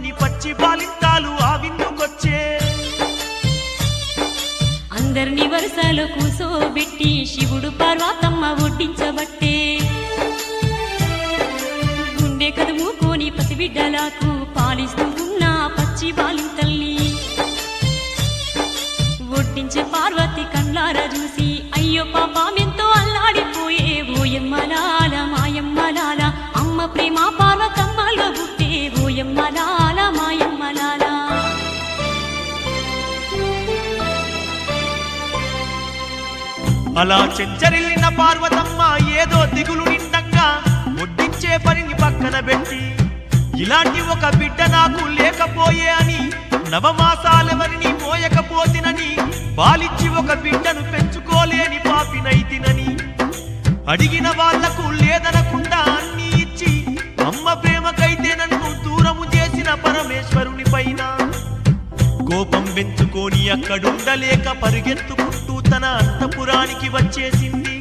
పెంచుకొని పచ్చి బాలింతాలు ఆ విందుకొచ్చే. అందర్ని వరుసలో కూసోబెట్టి శివుడు పార్వతమ్మ ఒడ్డించబట్టే. గుండె కదుముకొని పసిబిడ్డలకు పాలిస్తూ ఉన్న పచ్చి బాలింతల్ని ఒడ్డించే పార్వతి కళ్ళార చూసి అయ్యో పాపమెంతో అల్లాడిపోయే. ఓయమ్మలాల మాయమ్మలాల అమ్మ ప్రేమ పార్వతమ్మలో పుట్టే. ఓయమ్మలాల మాయమ్మలాల అలా చెంచరిల్లిన పార్వతమ్మ ఏదో దిగులు నిండంగా ఒడ్డించే పనిని పక్కన పెట్టి, ఇలాంటి ఒక బిడ్డ నాకు లేకపోయే అని, నవమాసాలెవరిని మోయకపోతినని, పాలిచ్చి ఒక బిడ్డను పెంచుకోలేని పాపినైతినని, అడిగిన వాళ్లకు లేదనకుండా అన్ని ఇచ్చి అమ్మ ప్రేమకైతే నన్ను దూరము చేసిన పరమేశ్వరుని పైన కోపం పెంచుకొని అక్కడుండలేక పరిగెత్తుకుంటూ తన అంతఃపురానికి వచ్చేసింది.